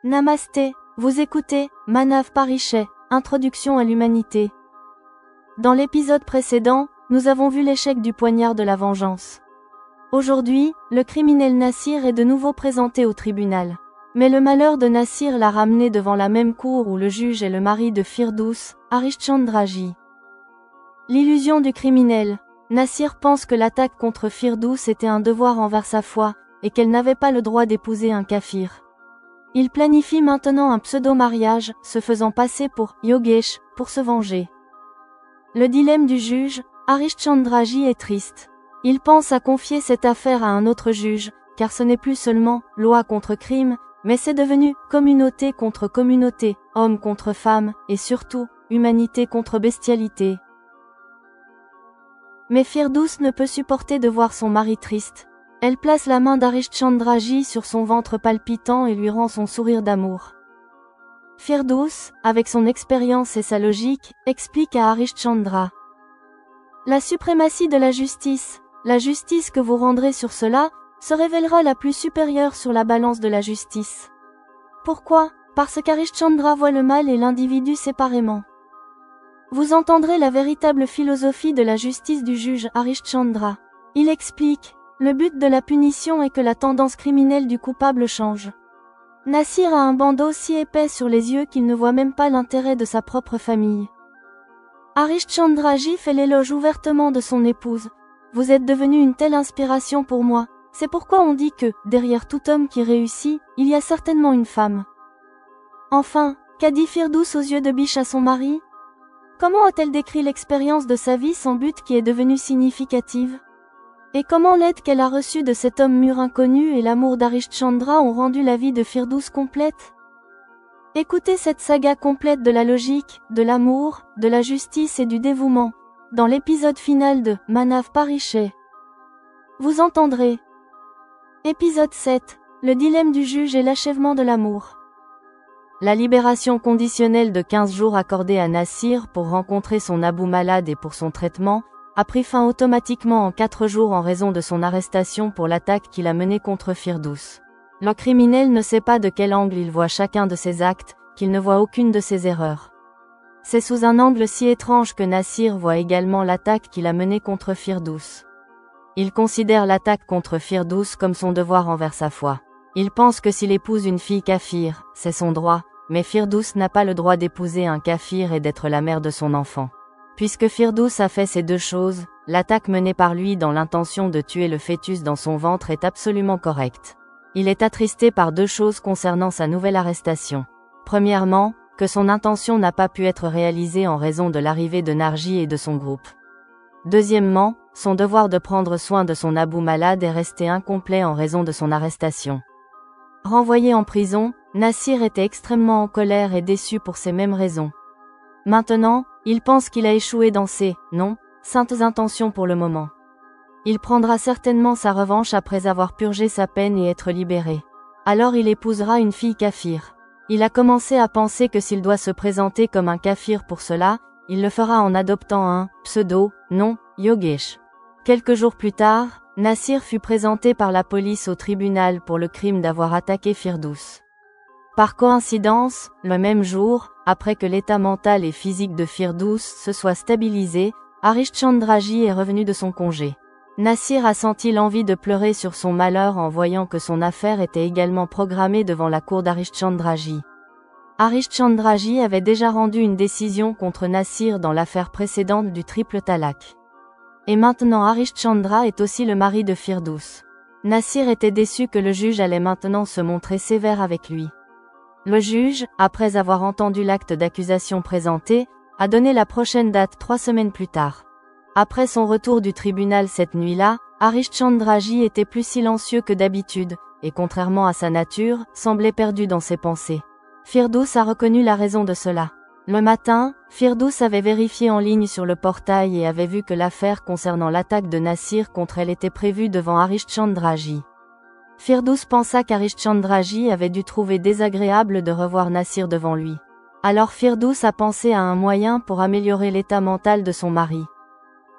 Namasté, vous écoutez Manav Parichet, Introduction à l'humanité. Dans l'épisode précédent, nous avons vu l'échec du poignard de la vengeance. Aujourd'hui, le criminel Nassir est de nouveau présenté au tribunal. Mais le malheur de Nassir l'a ramené devant la même cour où le juge est le mari de Firdous, Harishchandraji. L'illusion du criminel. Nassir pense que l'attaque contre Firdous était un devoir envers sa foi, et qu'elle n'avait pas le droit d'épouser un kafir. Il planifie maintenant un pseudo-mariage, se faisant passer pour Yogesh, pour se venger. Le dilemme du juge, Harishchandraji est triste. Il pense à confier cette affaire à un autre juge, car ce n'est plus seulement loi contre crime, mais c'est devenu communauté contre communauté, homme contre femme, et surtout, humanité contre bestialité. Mais Firdous ne peut supporter de voir son mari triste. Elle place la main d'Harishchandraji sur son ventre palpitant et lui rend son sourire d'amour. Firdous, avec son expérience et sa logique, explique à Harishchandra. La suprématie de la justice que vous rendrez sur cela, se révélera la plus supérieure sur la balance de la justice. Pourquoi? Parce qu'Harishchandra voit le mal et l'individu séparément. Vous entendrez la véritable philosophie de la justice du juge Harishchandra. Il explique. Le but de la punition est que la tendance criminelle du coupable change. Nassir a un bandeau si épais sur les yeux qu'il ne voit même pas l'intérêt de sa propre famille. Harishchandraji fait l'éloge ouvertement de son épouse. Vous êtes devenue une telle inspiration pour moi. C'est pourquoi on dit que, derrière tout homme qui réussit, il y a certainement une femme. Enfin, qu'a dit Firdous aux yeux de biche à son mari? Comment a-t-elle décrit l'expérience de sa vie sans but qui est devenue significative? Et comment l'aide qu'elle a reçue de cet homme mûr inconnu et l'amour d'Harishchandra ont rendu la vie de Firdous complète? Écoutez cette saga complète de la logique, de l'amour, de la justice et du dévouement, dans l'épisode final de Manav Parichet. Vous entendrez. Épisode 7, le dilemme du juge et l'achèvement de l'amour. La libération conditionnelle de 15 jours accordée à Nassir pour rencontrer son Abu malade et pour son traitement, a pris fin automatiquement en 4 jours en raison de son arrestation pour l'attaque qu'il a menée contre Firdous. Le criminel ne sait pas de quel angle il voit chacun de ses actes, qu'il ne voit aucune de ses erreurs. C'est sous un angle si étrange que Nassir voit également l'attaque qu'il a menée contre Firdous. Il considère l'attaque contre Firdous comme son devoir envers sa foi. Il pense que s'il épouse une fille kafir, c'est son droit, mais Firdous n'a pas le droit d'épouser un kafir et d'être la mère de son enfant. Puisque Firdous a fait ces deux choses, l'attaque menée par lui dans l'intention de tuer le fœtus dans son ventre est absolument correcte. Il est attristé par deux choses concernant sa nouvelle arrestation. Premièrement, que son intention n'a pas pu être réalisée en raison de l'arrivée de Narji et de son groupe. Deuxièmement, son devoir de prendre soin de son Abu malade est resté incomplet en raison de son arrestation. Renvoyé en prison, Nassir était extrêmement en colère et déçu pour ces mêmes raisons. Maintenant, il pense qu'il a échoué dans ses, saintes intentions pour le moment. Il prendra certainement sa revanche après avoir purgé sa peine et être libéré. Alors il épousera une fille kafir. Il a commencé à penser que s'il doit se présenter comme un kafir pour cela, il le fera en adoptant un pseudo-nom, Yogesh. Quelques jours plus tard, Nassir fut présenté par la police au tribunal pour le crime d'avoir attaqué Firdous. Par coïncidence, le même jour, après que l'état mental et physique de Firdous se soit stabilisé, Harishchandraji est revenu de son congé. Nassir a senti l'envie de pleurer sur son malheur en voyant que son affaire était également programmée devant la cour d'Harishchandraji. Harishchandraji avait déjà rendu une décision contre Nassir dans l'affaire précédente du triple talak. Et maintenant Harishchandra est aussi le mari de Firdous. Nassir était déçu que le juge allait maintenant se montrer sévère avec lui. Le juge, après avoir entendu l'acte d'accusation présenté, a donné la prochaine date 3 semaines plus tard. Après son retour du tribunal cette nuit-là, Harishchandraji était plus silencieux que d'habitude, et contrairement à sa nature, semblait perdu dans ses pensées. Firdous a reconnu la raison de cela. Le matin, Firdous avait vérifié en ligne sur le portail et avait vu que l'affaire concernant l'attaque de Nassir contre elle était prévue devant Harishchandraji. Firdous pensa qu'Harishchandraji avait dû trouver désagréable de revoir Nassir devant lui. Alors Firdous a pensé à un moyen pour améliorer l'état mental de son mari.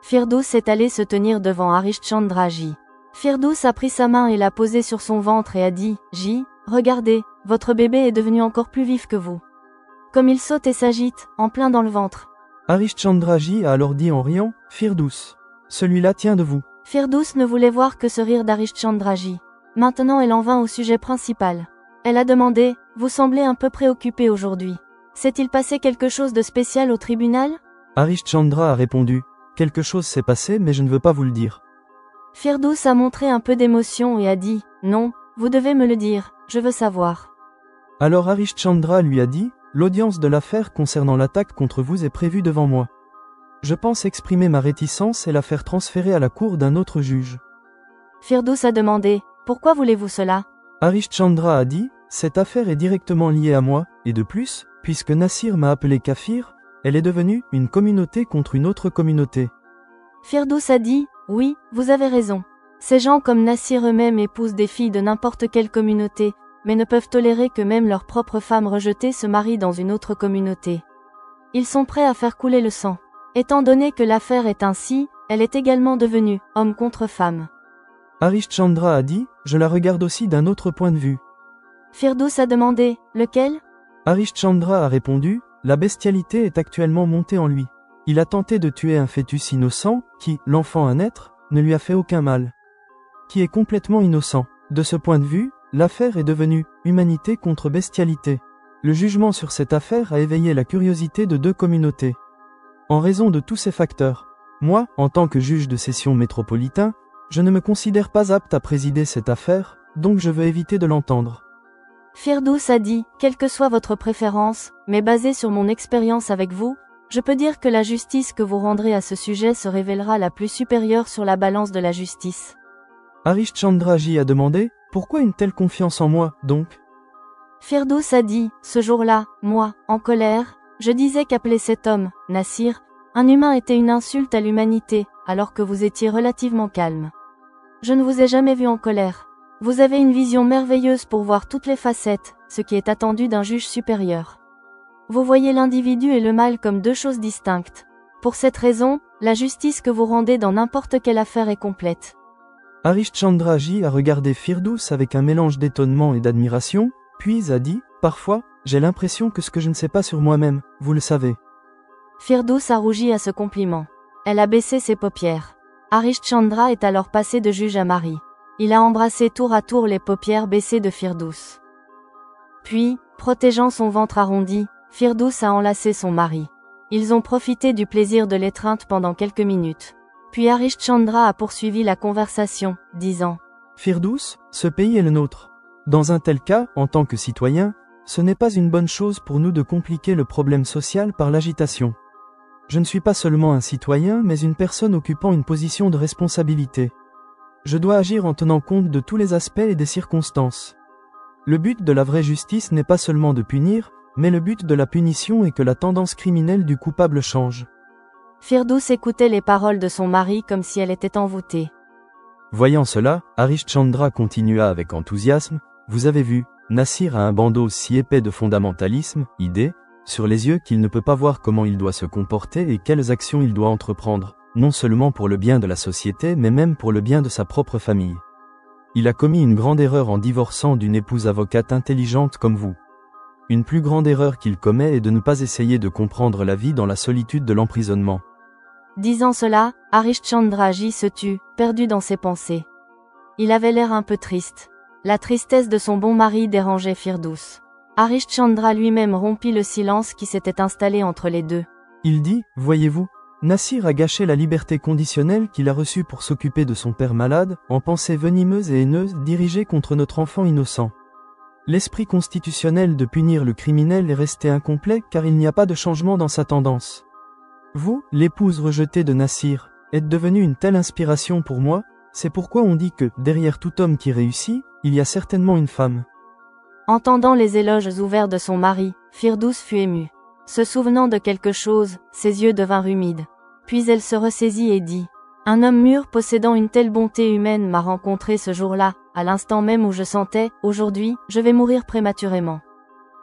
Firdous est allé se tenir devant Harishchandraji. Firdous a pris sa main et l'a posée sur son ventre et a dit « Regardez, votre bébé est devenu encore plus vif que vous. Comme il saute et s'agite, en plein dans le ventre. Harishchandraji a alors dit en riant, Firdous. Celui-là tient de vous. Firdous ne voulait voir que ce rire d'Harishchandraji. Maintenant elle en vint au sujet principal. Elle a demandé, vous semblez un peu préoccupé aujourd'hui. S'est-il passé quelque chose de spécial au tribunal? Harishchandra a répondu, quelque chose s'est passé mais je ne veux pas vous le dire. Firdous a montré un peu d'émotion et a dit, non, vous devez me le dire, je veux savoir. Alors Harishchandra lui a dit, l'audience de l'affaire concernant l'attaque contre vous est prévue devant moi. Je pense exprimer ma réticence et la faire transférer à la cour d'un autre juge. Firdous a demandé, pourquoi voulez-vous cela? Harishchandra a dit, cette affaire est directement liée à moi, et de plus, puisque Nassir m'a appelé kafir, elle est devenue une communauté contre une autre communauté. Firdous a dit, oui, vous avez raison. Ces gens comme Nassir eux-mêmes épousent des filles de n'importe quelle communauté, mais ne peuvent tolérer que même leurs propres femmes rejetées se marient dans une autre communauté. Ils sont prêts à faire couler le sang. Étant donné que l'affaire est ainsi, elle est également devenue homme contre femme. Harishchandra a dit, je la regarde aussi d'un autre point de vue. Firdous a demandé, lequel? Harishchandra a répondu, la bestialité est actuellement montée en lui. Il a tenté de tuer un fœtus innocent, qui, l'enfant à naître, ne lui a fait aucun mal. Qui est complètement innocent. De ce point de vue, l'affaire est devenue humanité contre bestialité. Le jugement sur cette affaire a éveillé la curiosité de deux communautés. En raison de tous ces facteurs, moi, en tant que juge de session métropolitain, je ne me considère pas apte à présider cette affaire, donc je veux éviter de l'entendre. Firdous a dit, quelle que soit votre préférence, mais basée sur mon expérience avec vous, je peux dire que la justice que vous rendrez à ce sujet se révélera la plus supérieure sur la balance de la justice. Harishchandraji a demandé, pourquoi une telle confiance en moi, donc? Firdous a dit, ce jour-là, moi, en colère, je disais qu'appeler cet homme, Nassir, un humain était une insulte à l'humanité, alors que vous étiez relativement calme. Je ne vous ai jamais vu en colère. Vous avez une vision merveilleuse pour voir toutes les facettes, ce qui est attendu d'un juge supérieur. Vous voyez l'individu et le mal comme deux choses distinctes. Pour cette raison, la justice que vous rendez dans n'importe quelle affaire est complète. Harishchandraji a regardé Firdous avec un mélange d'étonnement et d'admiration, puis a dit, parfois, j'ai l'impression que ce que je ne sais pas sur moi-même, vous le savez. Firdous a rougi à ce compliment. Elle a baissé ses paupières. Harishchandra est alors passé de juge à mari. Il a embrassé tour à tour les paupières baissées de Firdous. Puis, protégeant son ventre arrondi, Firdous a enlacé son mari. Ils ont profité du plaisir de l'étreinte pendant quelques minutes. Puis Harishchandra a poursuivi la conversation, disant « Firdous, ce pays est le nôtre. Dans un tel cas, en tant que citoyen, ce n'est pas une bonne chose pour nous de compliquer le problème social par l'agitation. Je ne suis pas seulement un citoyen mais une personne occupant une position de responsabilité. Je dois agir en tenant compte de tous les aspects et des circonstances. Le but de la vraie justice n'est pas seulement de punir, mais le but de la punition est que la tendance criminelle du coupable change. » Firdous écoutait les paroles de son mari comme si elle était envoûtée. Voyant cela, Harishchandra continua avec enthousiasme, « Vous avez vu, Nassir a un bandeau si épais de fondamentalisme, idée, sur les yeux qu'il ne peut pas voir comment il doit se comporter et quelles actions il doit entreprendre, non seulement pour le bien de la société mais même pour le bien de sa propre famille. Il a commis une grande erreur en divorçant d'une épouse avocate intelligente comme vous. Une plus grande erreur qu'il commet est de ne pas essayer de comprendre la vie dans la solitude de l'emprisonnement. » Disant cela, Harishchandraji se tut, perdu dans ses pensées. Il avait l'air un peu triste. La tristesse de son bon mari dérangeait Firdous. Harishchandra lui-même rompit le silence qui s'était installé entre les deux. Il dit, « Voyez-vous, Nassir a gâché la liberté conditionnelle qu'il a reçue pour s'occuper de son père malade, en pensées venimeuses et haineuses dirigées contre notre enfant innocent. L'esprit constitutionnel de punir le criminel est resté incomplet car il n'y a pas de changement dans sa tendance. Vous, l'épouse rejetée de Nassir, êtes devenue une telle inspiration pour moi, c'est pourquoi on dit que, derrière tout homme qui réussit, il y a certainement une femme. » Entendant les éloges ouverts de son mari, Firdous fut émue. Se souvenant de quelque chose, ses yeux devinrent humides. Puis elle se ressaisit et dit « Un homme mûr possédant une telle bonté humaine m'a rencontré ce jour-là, à l'instant même où je sentais, aujourd'hui, je vais mourir prématurément.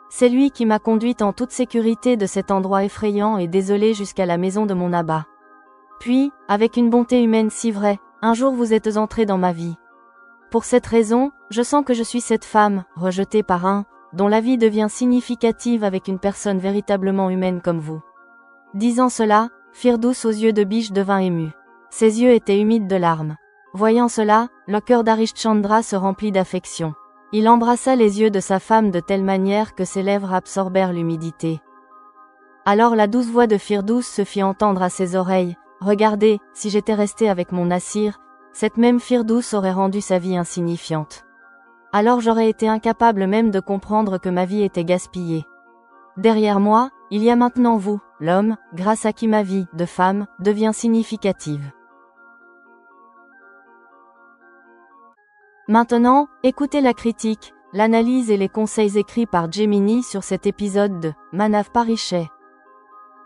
C'est lui qui m'a conduite en toute sécurité de cet endroit effrayant et désolé jusqu'à la maison de mon abat. Puis, avec une bonté humaine si vraie, un jour vous êtes entré dans ma vie. Pour cette raison, je sens que je suis cette femme, rejetée par un, dont la vie devient significative avec une personne véritablement humaine comme vous. Disant cela, Firdous aux yeux de biche devint ému. Ses yeux étaient humides de larmes. Voyant cela, le cœur d'Harishchandra se remplit d'affection. Il embrassa les yeux de sa femme de telle manière que ses lèvres absorbèrent l'humidité. Alors la douce voix de Firdous se fit entendre à ses oreilles. « Regardez, si j'étais resté avec mon Nassir, cette même Firdous aurait rendu sa vie insignifiante. Alors j'aurais été incapable même de comprendre que ma vie était gaspillée. Derrière moi, il y a maintenant vous, l'homme, grâce à qui ma vie, de femme, devient significative. » Maintenant, écoutez la critique, l'analyse et les conseils écrits par Gemini sur cet épisode de Manav Parichet.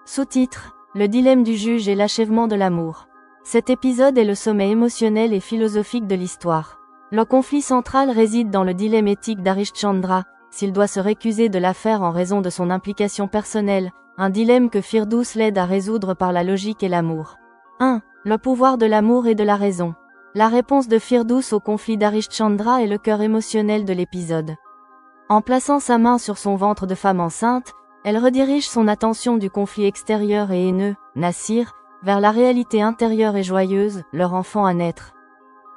Sous-titre: Le dilemme du juge et l'achèvement de l'amour. Cet épisode est le sommet émotionnel et philosophique de l'histoire. Le conflit central réside dans le dilemme éthique d'Harishchandra, s'il doit se récuser de l'affaire en raison de son implication personnelle, un dilemme que Firdous l'aide à résoudre par la logique et l'amour. 1. Le pouvoir de l'amour et de la raison. La réponse de Firdous au conflit d'Harishchandra est le cœur émotionnel de l'épisode. En plaçant sa main sur son ventre de femme enceinte, elle redirige son attention du conflit extérieur et haineux, Nassir, vers la réalité intérieure et joyeuse, leur enfant à naître.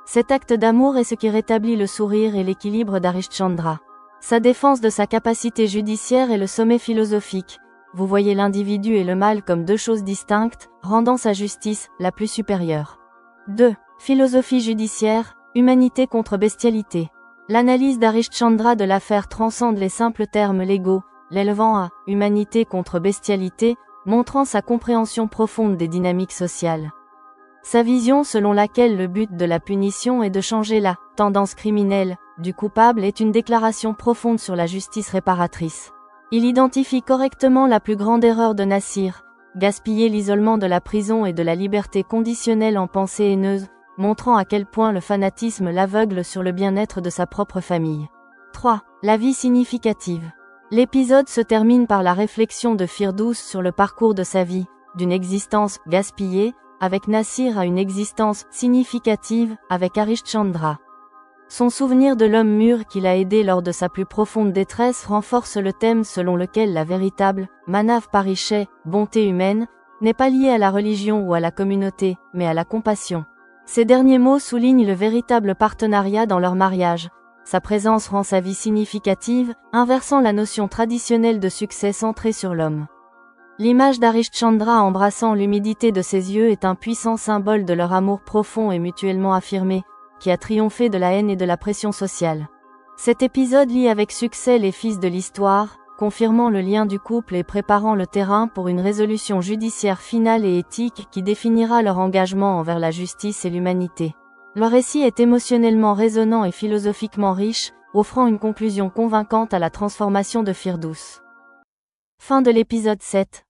Cet acte d'amour est ce qui rétablit le sourire et l'équilibre d'Harishchandra. Sa défense de sa capacité judiciaire est le sommet philosophique. Vous voyez l'individu et le mal comme deux choses distinctes, rendant sa justice la plus supérieure. 2. Philosophie judiciaire, humanité contre bestialité. L'analyse d'Harishchandra de l'affaire transcende les simples termes légaux, l'élevant à « humanité contre bestialité », montrant sa compréhension profonde des dynamiques sociales. Sa vision selon laquelle le but de la punition est de changer la « tendance criminelle » du coupable est une déclaration profonde sur la justice réparatrice. Il identifie correctement la plus grande erreur de Nassir, gaspiller l'isolement de la prison et de la liberté conditionnelle en pensée haineuse, montrant à quel point le fanatisme l'aveugle sur le bien-être de sa propre famille. 3. La vie significative. L'épisode se termine par la réflexion de Firdous sur le parcours de sa vie, d'une existence gaspillée, avec Nassir à une existence significative, avec Harishchandra. Son souvenir de l'homme mûr qu'il a aidé lors de sa plus profonde détresse renforce le thème selon lequel la véritable Manav Parichet, bonté humaine, n'est pas liée à la religion ou à la communauté, mais à la compassion. Ces derniers mots soulignent le véritable partenariat dans leur mariage. Sa présence rend sa vie significative, inversant la notion traditionnelle de succès centrée sur l'homme. L'image d'Harishchandra embrassant l'humidité de ses yeux est un puissant symbole de leur amour profond et mutuellement affirmé, qui a triomphé de la haine et de la pression sociale. Cet épisode lie avec succès les fils de l'histoire, confirmant le lien du couple et préparant le terrain pour une résolution judiciaire finale et éthique qui définira leur engagement envers la justice et l'humanité. Le récit est émotionnellement résonnant et philosophiquement riche, offrant une conclusion convaincante à la transformation de Firdous. Fin de l'épisode 7.